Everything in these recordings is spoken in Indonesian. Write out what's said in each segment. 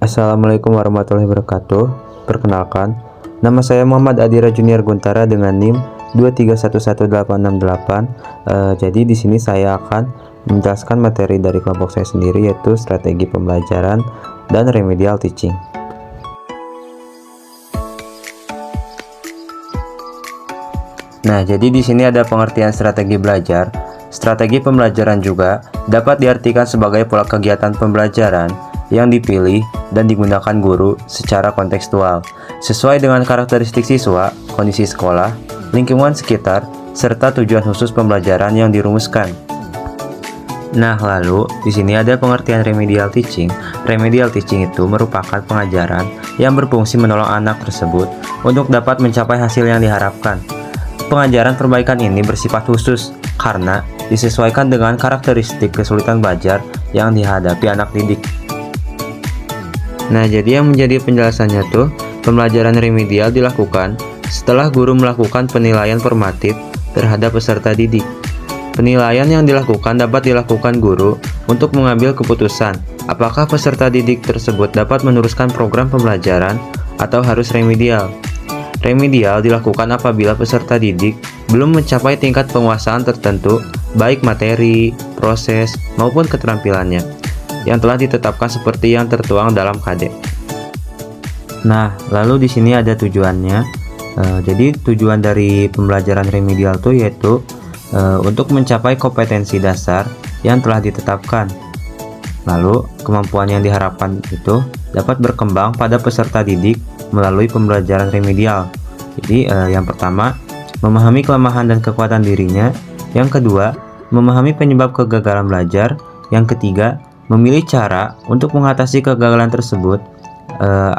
Assalamualaikum warahmatullahi wabarakatuh. Perkenalkan, nama saya Muhammad Adira Junior Guntara dengan NIM 2311868. Jadi di sini saya akan menjelaskan materi dari kelompok saya sendiri, yaitu strategi pembelajaran dan remedial teaching. Nah, jadi di sini ada pengertian strategi belajar. Strategi pembelajaran juga dapat diartikan sebagai pola kegiatan pembelajaran yang dipilih dan digunakan guru secara kontekstual, sesuai dengan karakteristik siswa, kondisi sekolah, lingkungan sekitar, serta tujuan khusus pembelajaran yang dirumuskan. Nah, lalu di sini ada pengertian remedial teaching. Remedial teaching itu merupakan pengajaran yang berfungsi menolong anak tersebut untuk dapat mencapai hasil yang diharapkan. Pengajaran perbaikan ini bersifat khusus karena disesuaikan dengan karakteristik kesulitan belajar yang dihadapi anak didik. Nah, jadi yang menjadi penjelasannya tuh, pembelajaran remedial dilakukan setelah guru melakukan penilaian formatif terhadap peserta didik. Penilaian yang dilakukan dapat dilakukan guru untuk mengambil keputusan apakah peserta didik tersebut dapat meneruskan program pembelajaran atau harus remedial. Remedial dilakukan apabila peserta didik belum mencapai tingkat penguasaan tertentu, baik materi, proses, maupun keterampilannya yang telah ditetapkan seperti yang tertuang dalam KD. Nah, lalu di sini ada tujuannya. Jadi tujuan dari pembelajaran remedial itu yaitu untuk mencapai kompetensi dasar yang telah ditetapkan. Lalu kemampuan yang diharapkan itu dapat berkembang pada peserta didik melalui pembelajaran remedial. Jadi yang pertama, memahami kelemahan dan kekuatan dirinya. Yang kedua, memahami penyebab kegagalan belajar. Yang ketiga, memilih cara untuk mengatasi kegagalan tersebut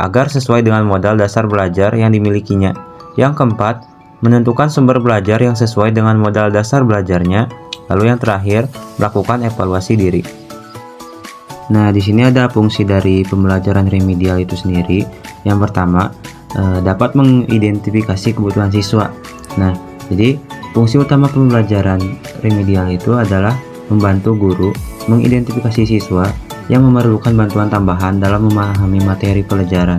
agar sesuai dengan modal dasar belajar yang dimilikinya. Yang keempat, menentukan sumber belajar yang sesuai dengan modal dasar belajarnya. Lalu yang terakhir, melakukan evaluasi diri. Nah, di sini ada fungsi dari pembelajaran remedial itu sendiri. Yang pertama, dapat mengidentifikasi kebutuhan siswa. Nah, jadi fungsi utama pembelajaran remedial itu adalah membantu guru mengidentifikasi siswa yang memerlukan bantuan tambahan dalam memahami materi pelajaran.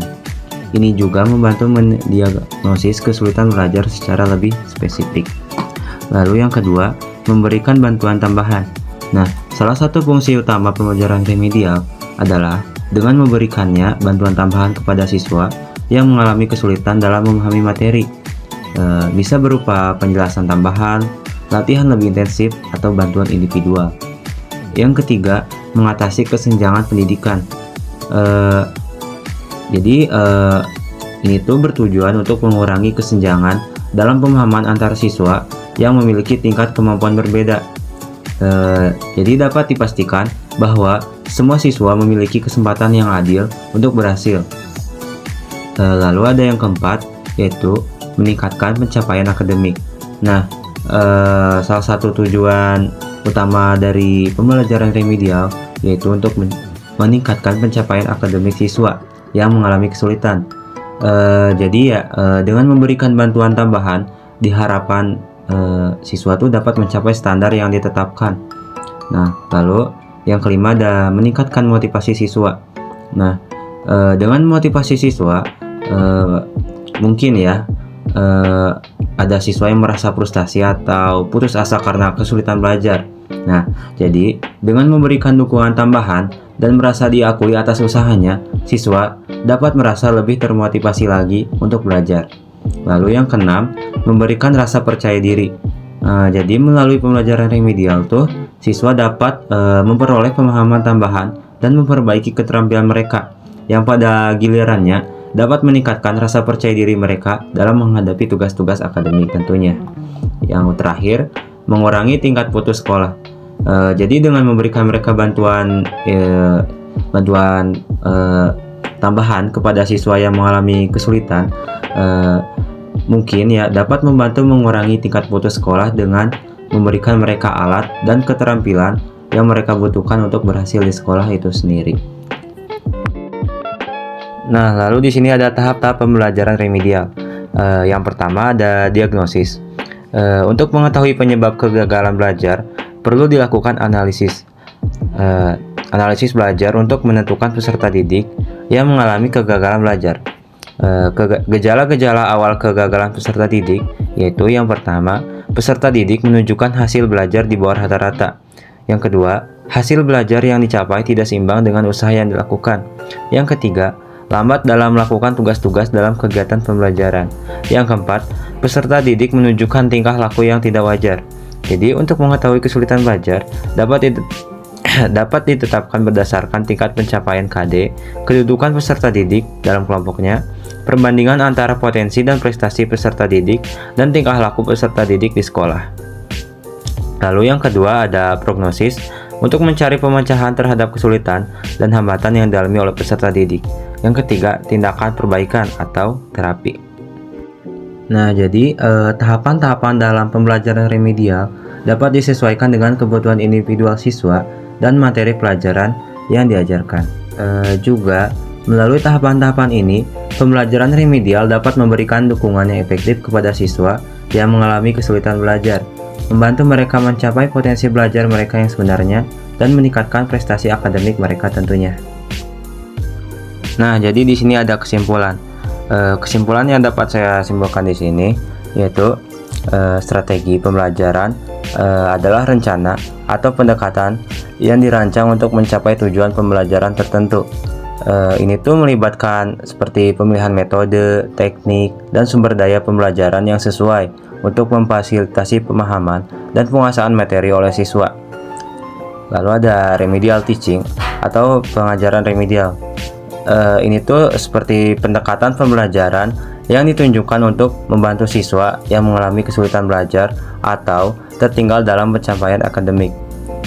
Ini juga membantu mendiagnosis kesulitan belajar secara lebih spesifik. Lalu yang kedua, memberikan bantuan tambahan. Nah, salah satu fungsi utama pembelajaran remedial adalah dengan memberikannya bantuan tambahan kepada siswa yang mengalami kesulitan dalam memahami materi. Bisa berupa penjelasan tambahan, latihan lebih intensif, atau bantuan individual. Yang ketiga, mengatasi kesenjangan pendidikan. Ini tuh bertujuan untuk mengurangi kesenjangan dalam pemahaman antar siswa yang memiliki tingkat kemampuan berbeda. Jadi dapat dipastikan bahwa semua siswa memiliki kesempatan yang adil untuk berhasil. Lalu ada yang keempat, yaitu meningkatkan pencapaian akademik. Nah, salah satu tujuan utama dari pembelajaran remedial yaitu untuk meningkatkan pencapaian akademik siswa yang mengalami kesulitan. Dengan memberikan bantuan tambahan, diharapkan siswa itu dapat mencapai standar yang ditetapkan. Nah, lalu yang kelima ada meningkatkan motivasi siswa. Nah, dengan motivasi siswa, mungkin ya ada siswa yang merasa frustasi atau putus asa karena kesulitan belajar. Nah, jadi dengan memberikan dukungan tambahan dan merasa diakui atas usahanya, siswa dapat merasa lebih termotivasi lagi untuk belajar. Lalu yang keenam, memberikan rasa percaya diri. Jadi melalui pembelajaran remedial tuh, siswa dapat memperoleh pemahaman tambahan dan memperbaiki keterampilan mereka, yang pada gilirannya dapat meningkatkan rasa percaya diri mereka dalam menghadapi tugas-tugas akademik tentunya. Yang terakhir, mengurangi tingkat putus sekolah. Jadi dengan memberikan mereka bantuan tambahan kepada siswa yang mengalami kesulitan, mungkin ya dapat membantu mengurangi tingkat putus sekolah dengan memberikan mereka alat dan keterampilan yang mereka butuhkan untuk berhasil di sekolah itu sendiri. Nah, lalu di sini ada tahap-tahap pembelajaran remedial. Yang pertama ada diagnosis. Untuk mengetahui penyebab kegagalan belajar, perlu dilakukan analisis. Analisis belajar untuk menentukan peserta didik yang mengalami kegagalan belajar. Gejala-gejala awal kegagalan peserta didik yaitu yang pertama, peserta didik menunjukkan hasil belajar di bawah rata-rata. Yang kedua, hasil belajar yang dicapai tidak seimbang dengan usaha yang dilakukan. Yang ketiga, lambat dalam melakukan tugas-tugas dalam kegiatan pembelajaran. Yang keempat, peserta didik menunjukkan tingkah laku yang tidak wajar. Jadi, untuk mengetahui kesulitan belajar, dapat ditetapkan berdasarkan tingkat pencapaian KD, kedudukan peserta didik dalam kelompoknya, perbandingan antara potensi dan prestasi peserta didik, dan tingkah laku peserta didik di sekolah. Lalu yang kedua ada prognosis, untuk mencari pemecahan terhadap kesulitan dan hambatan yang dialami oleh peserta didik. Yang ketiga, tindakan perbaikan atau terapi. Nah, jadi tahapan-tahapan dalam pembelajaran remedial dapat disesuaikan dengan kebutuhan individual siswa dan materi pelajaran yang diajarkan. Juga, melalui tahapan-tahapan ini, pembelajaran remedial dapat memberikan dukungan yang efektif kepada siswa yang mengalami kesulitan belajar, membantu mereka mencapai potensi belajar mereka yang sebenarnya, dan meningkatkan prestasi akademik mereka tentunya. Nah, jadi di sini ada kesimpulan. Kesimpulan yang dapat saya simpulkan di sini yaitu strategi pembelajaran adalah rencana atau pendekatan yang dirancang untuk mencapai tujuan pembelajaran tertentu. Ini tuh melibatkan seperti pemilihan metode, teknik, dan sumber daya pembelajaran yang sesuai untuk memfasilitasi pemahaman dan penguasaan materi oleh siswa. Lalu ada remedial teaching atau pengajaran remedial. Ini tuh seperti pendekatan pembelajaran yang ditunjukkan untuk membantu siswa yang mengalami kesulitan belajar atau tertinggal dalam pencapaian akademik.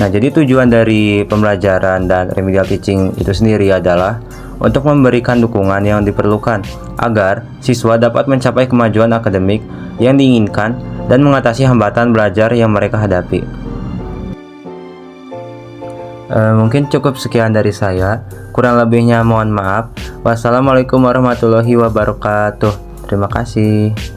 Nah, jadi tujuan dari pembelajaran dan remedial teaching itu sendiri adalah untuk memberikan dukungan yang diperlukan agar siswa dapat mencapai kemajuan akademik yang diinginkan dan mengatasi hambatan belajar yang mereka hadapi. Mungkin cukup sekian dari saya. Kurang lebihnya mohon maaf. Wassalamualaikum warahmatullahi wabarakatuh. Terima kasih.